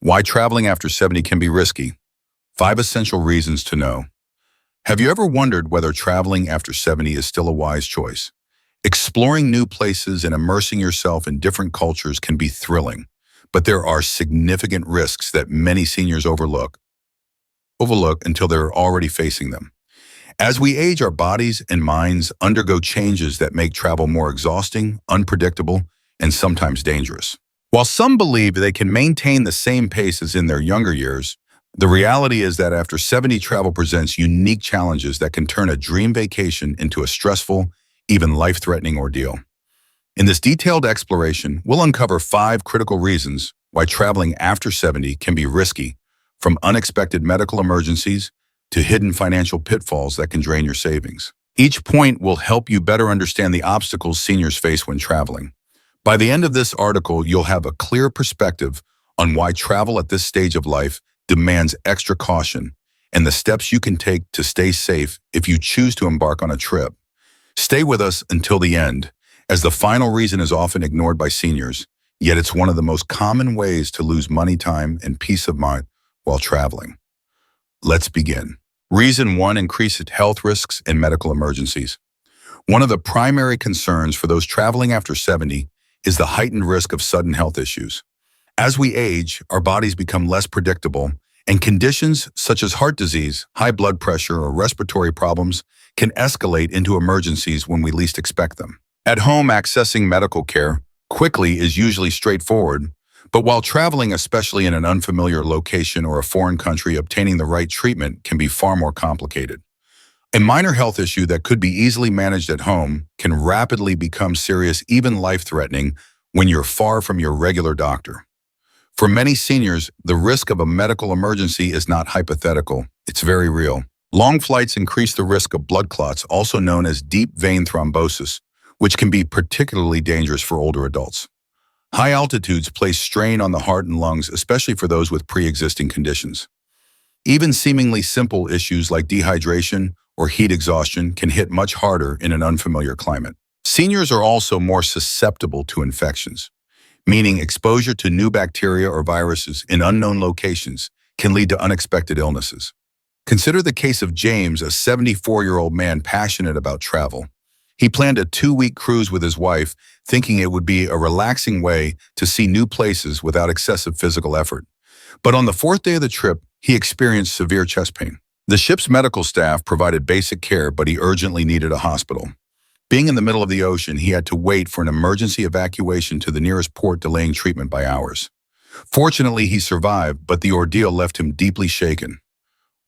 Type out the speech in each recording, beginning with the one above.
Why traveling after 70 can be risky. 5 essential reasons to know. Have you ever wondered whether traveling after 70 is still a wise choice? Exploring new places and immersing yourself in different cultures can be thrilling, but there are significant risks that many seniors overlook until they're already facing them. As we age, our bodies and minds undergo changes that make travel more exhausting, unpredictable, and sometimes dangerous. While some believe they can maintain the same pace as in their younger years, the reality is that after 70, travel presents unique challenges that can turn a dream vacation into a stressful, even life-threatening ordeal. In this detailed exploration, we'll uncover 5 critical reasons why traveling after 70 can be risky, from unexpected medical emergencies to hidden financial pitfalls that can drain your savings. Each point will help you better understand the obstacles seniors face when traveling. By the end of this article, you'll have a clear perspective on why travel at this stage of life demands extra caution and the steps you can take to stay safe if you choose to embark on a trip. Stay with us until the end, as the final reason is often ignored by seniors, yet it's one of the most common ways to lose money, time, and peace of mind while traveling. Let's begin. Reason 1: increased health risks and medical emergencies. One of the primary concerns for those traveling after 70 is the heightened risk of sudden health issues. As we age, our bodies become less predictable, and conditions such as heart disease, high blood pressure, or respiratory problems can escalate into emergencies when we least expect them. At home, accessing medical care quickly is usually straightforward, but while traveling, especially in an unfamiliar location or a foreign country, obtaining the right treatment can be far more complicated. A minor health issue that could be easily managed at home can rapidly become serious, even life-threatening, when you're far from your regular doctor. For many seniors, the risk of a medical emergency is not hypothetical, it's very real. Long flights increase the risk of blood clots, also known as deep vein thrombosis, which can be particularly dangerous for older adults. High altitudes place strain on the heart and lungs, especially for those with pre-existing conditions. Even seemingly simple issues like dehydration or heat exhaustion can hit much harder in an unfamiliar climate. Seniors are also more susceptible to infections, meaning exposure to new bacteria or viruses in unknown locations can lead to unexpected illnesses. Consider the case of James, a 74-year-old man passionate about travel. He planned a 2-week cruise with his wife, thinking it would be a relaxing way to see new places without excessive physical effort. But on the 4th day of the trip, he experienced severe chest pain. The ship's medical staff provided basic care, but he urgently needed a hospital. Being in the middle of the ocean, he had to wait for an emergency evacuation to the nearest port, delaying treatment by hours. Fortunately, he survived, but the ordeal left him deeply shaken.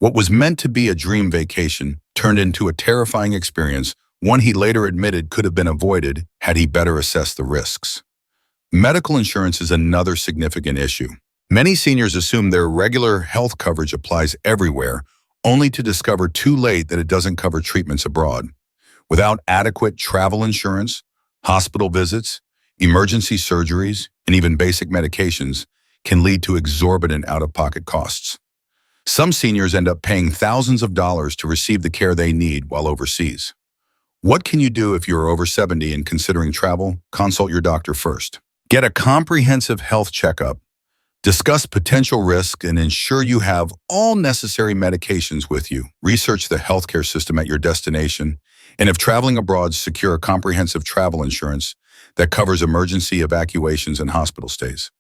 What was meant to be a dream vacation turned into a terrifying experience, one he later admitted could have been avoided had he better assessed the risks. Medical insurance is another significant issue. Many seniors assume their regular health coverage applies everywhere, only to discover too late that it doesn't cover treatments abroad. Without adequate travel insurance, hospital visits, emergency surgeries, and even basic medications can lead to exorbitant out-of-pocket costs. Some seniors end up paying thousands of dollars to receive the care they need while overseas. What can you do if you're over 70 and considering travel? Consult your doctor first. Get a comprehensive health checkup. Discuss potential risks and ensure you have all necessary medications with you. Research the healthcare system at your destination, and if traveling abroad, secure a comprehensive travel insurance that covers emergency evacuations and hospital stays.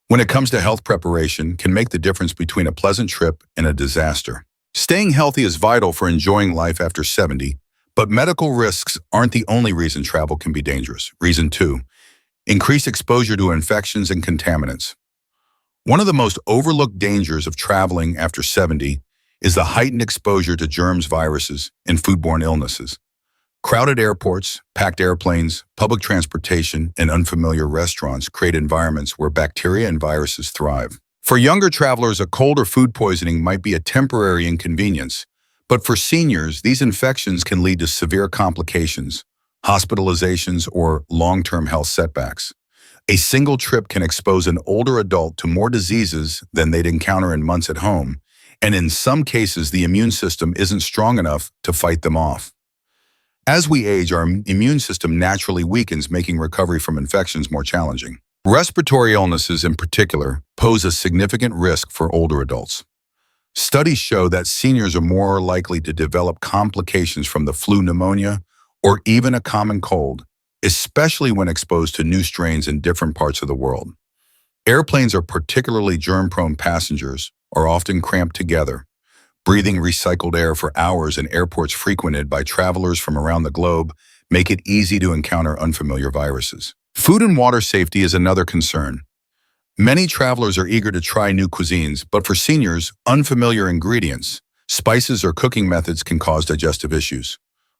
When it comes to health, preparation can make the difference between a pleasant trip and a disaster. Staying healthy is vital for enjoying life after 70, but medical risks aren't the only reason travel can be dangerous. Reason 2: increased exposure to infections and contaminants. One of the most overlooked dangers of traveling after 70 is the heightened exposure to germs, viruses, and foodborne illnesses. Crowded airports, packed airplanes, public transportation, and unfamiliar restaurants create environments where bacteria and viruses thrive. For younger travelers, a cold or food poisoning might be a temporary inconvenience, but for seniors, these infections can lead to severe complications, hospitalizations, or long-term health setbacks. A single trip can expose an older adult to more diseases than they'd encounter in months at home, and in some cases, the immune system isn't strong enough to fight them off. As we age, our immune system naturally weakens, making recovery from infections more challenging. Respiratory illnesses in particular pose a significant risk for older adults. Studies show that seniors are more likely to develop complications from the flu, pneumonia, or even a common cold, especially when exposed to new strains in different parts of the world. Airplanes are particularly germ-prone. Passengers are often cramped together, breathing recycled air for hours, and airports frequented by travelers from around the globe make it easy to encounter unfamiliar viruses. Food and water safety is another concern. Many travelers are eager to try new cuisines, but for seniors, unfamiliar ingredients, spices, or cooking methods can cause digestive issues.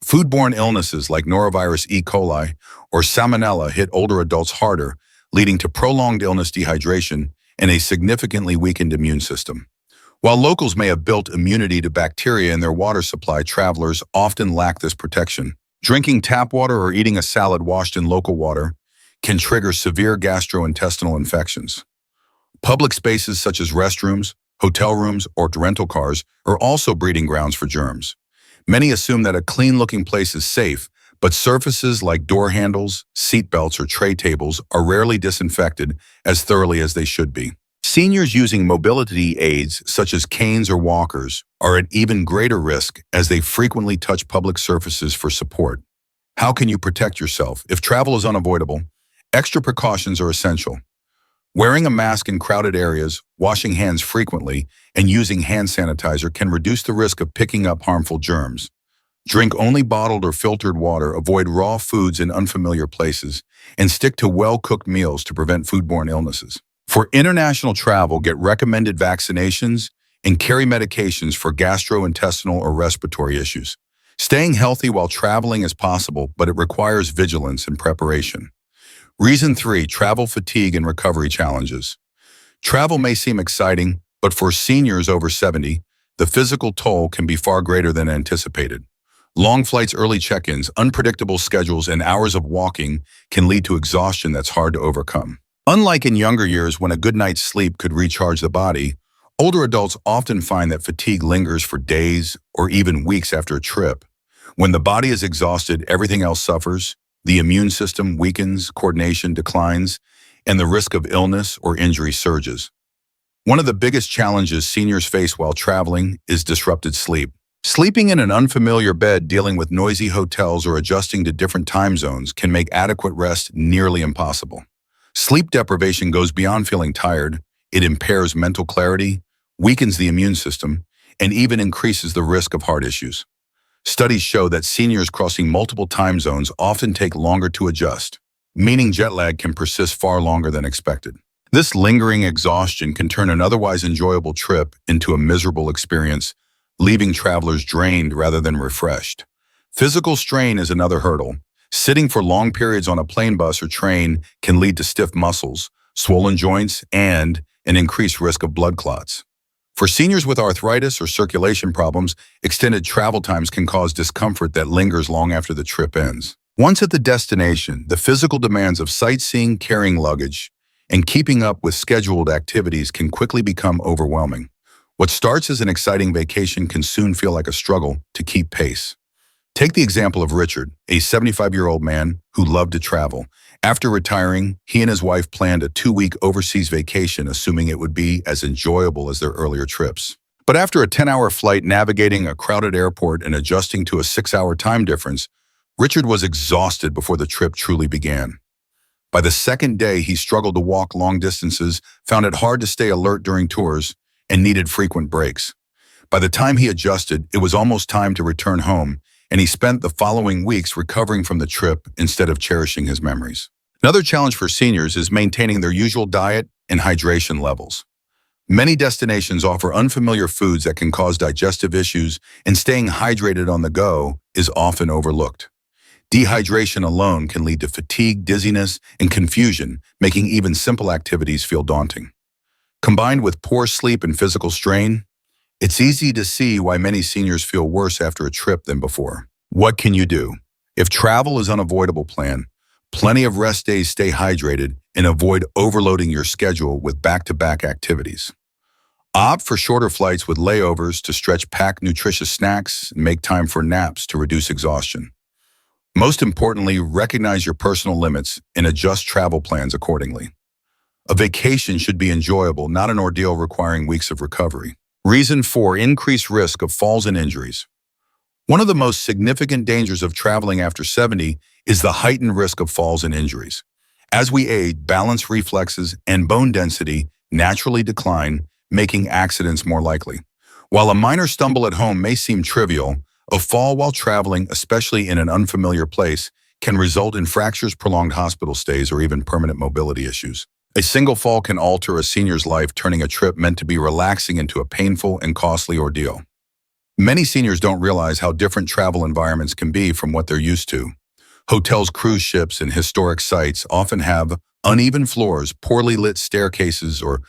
Foodborne illnesses like norovirus E. coli or salmonella hit older adults harder, leading to prolonged illness, dehydration, and a significantly weakened immune system. While locals may have built immunity to bacteria in their water supply, travelers often lack this protection. Drinking tap water or eating a salad washed in local water can trigger severe gastrointestinal infections. Public spaces such as restrooms, hotel rooms, or rental cars are also breeding grounds for germs. Many assume that a clean-looking place is safe, but surfaces like door handles, seat belts, or tray tables are rarely disinfected as thoroughly as they should be. Seniors using mobility aids such as canes or walkers are at even greater risk as they frequently touch public surfaces for support. How can you protect yourself? If travel is unavoidable, extra precautions are essential. Wearing a mask in crowded areas, washing hands frequently, and using hand sanitizer can reduce the risk of picking up harmful germs. Drink only bottled or filtered water, avoid raw foods in unfamiliar places, and stick to well-cooked meals to prevent foodborne illnesses. For international travel, get recommended vaccinations and carry medications for gastrointestinal or respiratory issues. Staying healthy while traveling is possible, but it requires vigilance and preparation. Reason 3, travel fatigue and recovery challenges. Travel may seem exciting, but for seniors over 70, the physical toll can be far greater than anticipated. Long flights, early check-ins, unpredictable schedules, and hours of walking can lead to exhaustion that's hard to overcome. Unlike in younger years when a good night's sleep could recharge the body, older adults often find that fatigue lingers for days or even weeks after a trip. When the body is exhausted, everything else suffers. The immune system weakens, coordination declines, and the risk of illness or injury surges. One of the biggest challenges seniors face while traveling is disrupted sleep. Sleeping in an unfamiliar bed, dealing with noisy hotels, or adjusting to different time zones can make adequate rest nearly impossible. Sleep deprivation goes beyond feeling tired. It impairs mental clarity, weakens the immune system, and even increases the risk of heart issues. Studies show that seniors crossing multiple time zones often take longer to adjust, meaning jet lag can persist far longer than expected. This lingering exhaustion can turn an otherwise enjoyable trip into a miserable experience, leaving travelers drained rather than refreshed. Physical strain is another hurdle. Sitting for long periods on a plane, bus, or train can lead to stiff muscles, swollen joints, and an increased risk of blood clots. For seniors with arthritis or circulation problems, extended travel times can cause discomfort that lingers long after the trip ends. Once at the destination, the physical demands of sightseeing, carrying luggage, and keeping up with scheduled activities can quickly become overwhelming. What starts as an exciting vacation can soon feel like a struggle to keep pace. Take the example of Richard, a 75-year-old man who loved to travel. After retiring, he and his wife planned a 2-week overseas vacation, assuming it would be as enjoyable as their earlier trips. But after a 10-hour flight, navigating a crowded airport and adjusting to a 6-hour time difference, Richard was exhausted before the trip truly began. By the second day, he struggled to walk long distances, found it hard to stay alert during tours, and needed frequent breaks. By the time he adjusted, it was almost time to return home, and he spent the following weeks recovering from the trip instead of cherishing his memories. Another challenge for seniors is maintaining their usual diet and hydration levels. Many destinations offer unfamiliar foods that can cause digestive issues, and staying hydrated on the go is often overlooked. Dehydration alone can lead to fatigue, dizziness, and confusion, making even simple activities feel daunting. Combined with poor sleep and physical strain, it's easy to see why many seniors feel worse after a trip than before. What can you do? If travel is unavoidable, plan plenty of rest days, stay hydrated, and avoid overloading your schedule with back-to-back activities. Opt for shorter flights with layovers to stretch, pack nutritious snacks, and make time for naps to reduce exhaustion. Most importantly, recognize your personal limits and adjust travel plans accordingly. A vacation should be enjoyable, not an ordeal requiring weeks of recovery. Reason 4, increased risk of falls and injuries. One of the most significant dangers of traveling after 70 is the heightened risk of falls and injuries. As we age, balance reflexes and bone density naturally decline, making accidents more likely. While a minor stumble at home may seem trivial, a fall while traveling, especially in an unfamiliar place, can result in fractures, prolonged hospital stays, or even permanent mobility issues. A single fall can alter a senior's life, turning a trip meant to be relaxing into a painful and costly ordeal. Many seniors don't realize how different travel environments can be from what they're used to. Hotels, cruise ships, and historic sites often have uneven floors, poorly lit staircases, or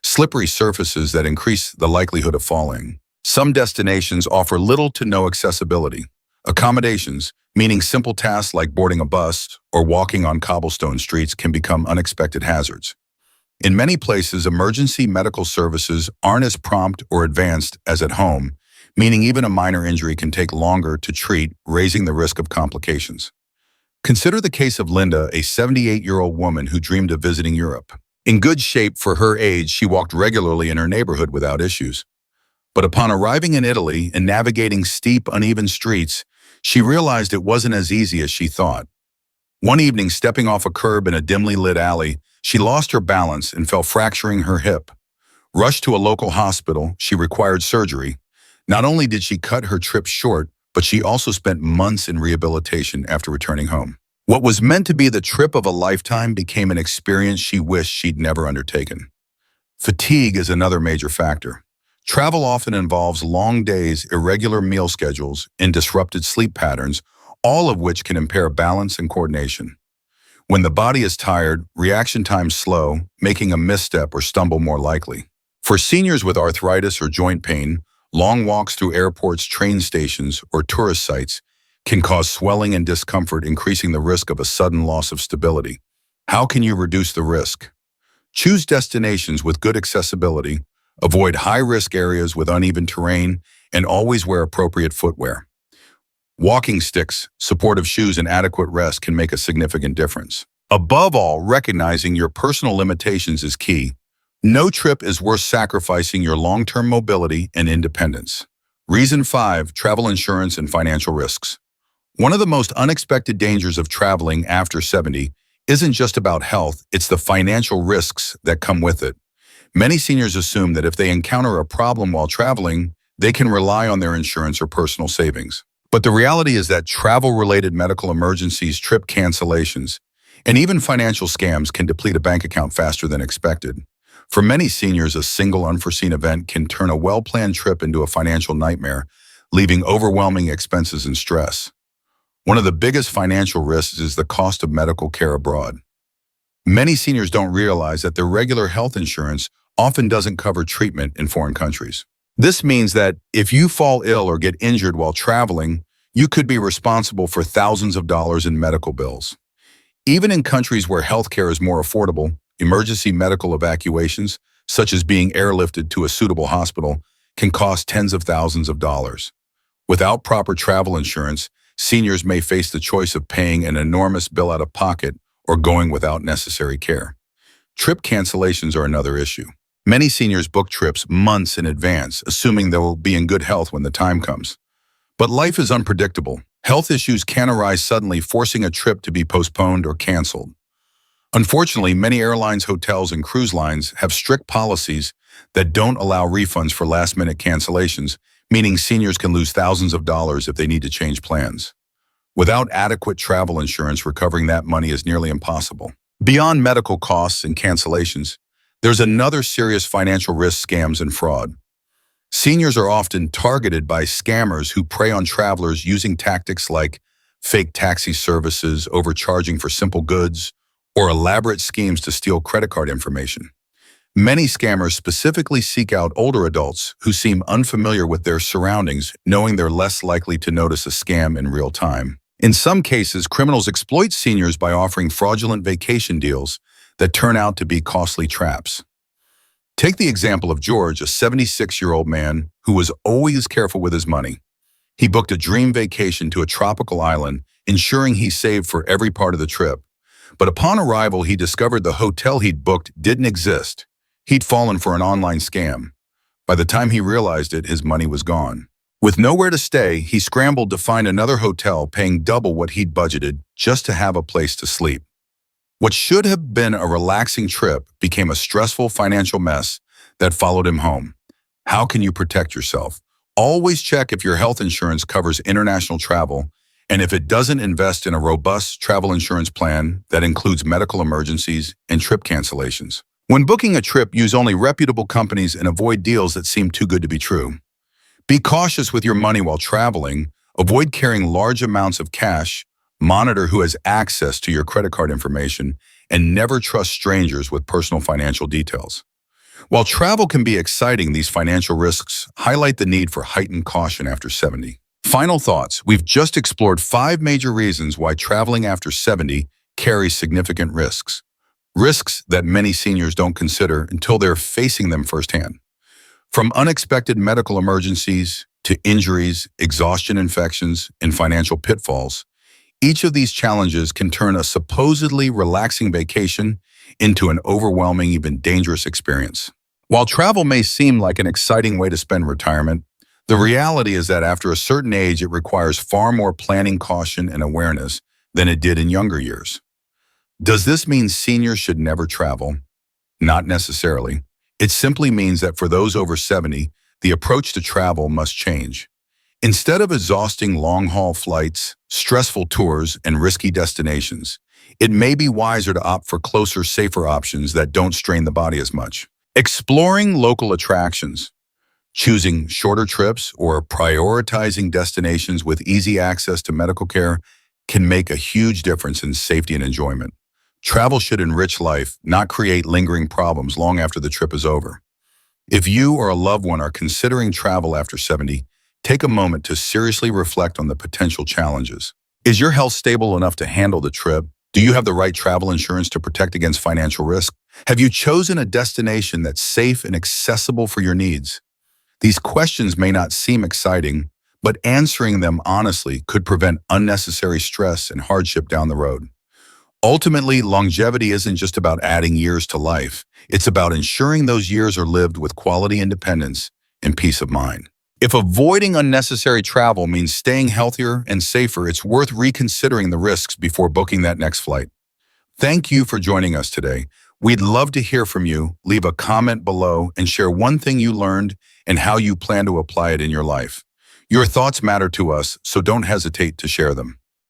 slippery surfaces that increase the likelihood of falling. Some destinations offer little to no accessibility. Accommodations, meaning simple tasks like boarding a bus or walking on cobblestone streets, can become unexpected hazards. In many places, emergency medical services aren't as prompt or advanced as at home, meaning even a minor injury can take longer to treat, raising the risk of complications. Consider the case of Linda, a 78-year-old woman who dreamed of visiting Europe. In good shape for her age, she walked regularly in her neighborhood without issues. But upon arriving in Italy and navigating steep, uneven streets, she realized it wasn't as easy as she thought. One evening, stepping off a curb in a dimly lit alley, she lost her balance and fell, fracturing her hip. Rushed to a local hospital, she required surgery. Not only did she cut her trip short, but she also spent months in rehabilitation after returning home. What was meant to be the trip of a lifetime became an experience she wished she'd never undertaken. Fatigue is another major factor. Travel often involves long days, irregular meal schedules, and disrupted sleep patterns, all of which can impair balance and coordination. When the body is tired, reaction times slow, making a misstep or stumble more likely. For seniors with arthritis or joint pain, long walks through airports, train stations, or tourist sites can cause swelling and discomfort, increasing the risk of a sudden loss of stability. How can you reduce the risk? Choose destinations with good accessibility, avoid high-risk areas with uneven terrain, and always wear appropriate footwear. Walking sticks, supportive shoes, and adequate rest can make a significant difference. Above all, recognizing your personal limitations is key. No trip is worth sacrificing your long-term mobility and independence. Reason 5, travel insurance and financial risks. One of the most unexpected dangers of traveling after 70 isn't just about health, it's the financial risks that come with it. Many seniors assume that if they encounter a problem while traveling, they can rely on their insurance or personal savings. But the reality is that travel-related medical emergencies, trip cancellations, and even financial scams can deplete a bank account faster than expected. For many seniors, a single unforeseen event can turn a well-planned trip into a financial nightmare, leaving overwhelming expenses and stress. One of the biggest financial risks is the cost of medical care abroad. Many seniors don't realize that their regular health insurance often doesn't cover treatment in foreign countries. This means that if you fall ill or get injured while traveling, you could be responsible for thousands of dollars in medical bills. Even in countries where healthcare is more affordable, emergency medical evacuations, such as being airlifted to a suitable hospital, can cost tens of thousands of dollars. Without proper travel insurance, seniors may face the choice of paying an enormous bill out of pocket or going without necessary care. Trip cancellations are another issue. Many seniors book trips months in advance, assuming they will be in good health when the time comes. But life is unpredictable. Health issues can arise suddenly, forcing a trip to be postponed or canceled. Unfortunately, many airlines, hotels, and cruise lines have strict policies that don't allow refunds for last-minute cancellations, meaning seniors can lose thousands of dollars if they need to change plans. Without adequate travel insurance, recovering that money is nearly impossible. Beyond medical costs and cancellations, there's another serious financial risk: scams and fraud. Seniors are often targeted by scammers who prey on travelers using tactics like fake taxi services, overcharging for simple goods, or elaborate schemes to steal credit card information. Many scammers specifically seek out older adults who seem unfamiliar with their surroundings, knowing they're less likely to notice a scam in real time. In some cases, criminals exploit seniors by offering fraudulent vacation deals that turn out to be costly traps. Take the example of George, a 76-year-old man who was always careful with his money. He booked a dream vacation to a tropical island, ensuring he saved for every part of the trip. But upon arrival, he discovered the hotel he'd booked didn't exist. He'd fallen for an online scam. By the time he realized it, his money was gone. With nowhere to stay, he scrambled to find another hotel paying double what he'd budgeted just to have a place to sleep. What should have been a relaxing trip became a stressful financial mess that followed him home. How can you protect yourself? Always check if your health insurance covers international travel and if it doesn't invest in a robust travel insurance plan that includes medical emergencies and trip cancellations. When booking a trip, use only reputable companies and avoid deals that seem too good to be true. Be cautious with your money while traveling. Avoid carrying large amounts of cash. Monitor who has access to your credit card information, and never trust strangers with personal financial details. While travel can be exciting, these financial risks highlight the need for heightened caution after 70. Final thoughts. We've just explored 5 major reasons why traveling after 70 carries significant risks. Risks that many seniors don't consider until they're facing them firsthand. From unexpected medical emergencies to injuries, exhaustion infections, and financial pitfalls, each of these challenges can turn a supposedly relaxing vacation into an overwhelming, even dangerous experience. While travel may seem like an exciting way to spend retirement, the reality is that after a certain age, it requires far more planning, caution, and awareness than it did in younger years. Does this mean seniors should never travel? Not necessarily. It simply means that for those over 70, the approach to travel must change. Instead of exhausting long-haul flights, stressful tours, and risky destinations, it may be wiser to opt for closer, safer options that don't strain the body as much. Exploring local attractions, choosing shorter trips, or prioritizing destinations with easy access to medical care can make a huge difference in safety and enjoyment. Travel should enrich life, not create lingering problems long after the trip is over. If you or a loved one are considering travel after 70, take a moment to seriously reflect on the potential challenges. Is your health stable enough to handle the trip? Do you have the right travel insurance to protect against financial risk? Have you chosen a destination that's safe and accessible for your needs? These questions may not seem exciting, but answering them honestly could prevent unnecessary stress and hardship down the road. Ultimately, longevity isn't just about adding years to life. It's about ensuring those years are lived with quality independence and peace of mind. If avoiding unnecessary travel means staying healthier and safer, it's worth reconsidering the risks before booking that next flight. Thank you for joining us today. We'd love to hear from you. Leave a comment below and share one thing you learned and how you plan to apply it in your life. Your thoughts matter to us, so don't hesitate to share them.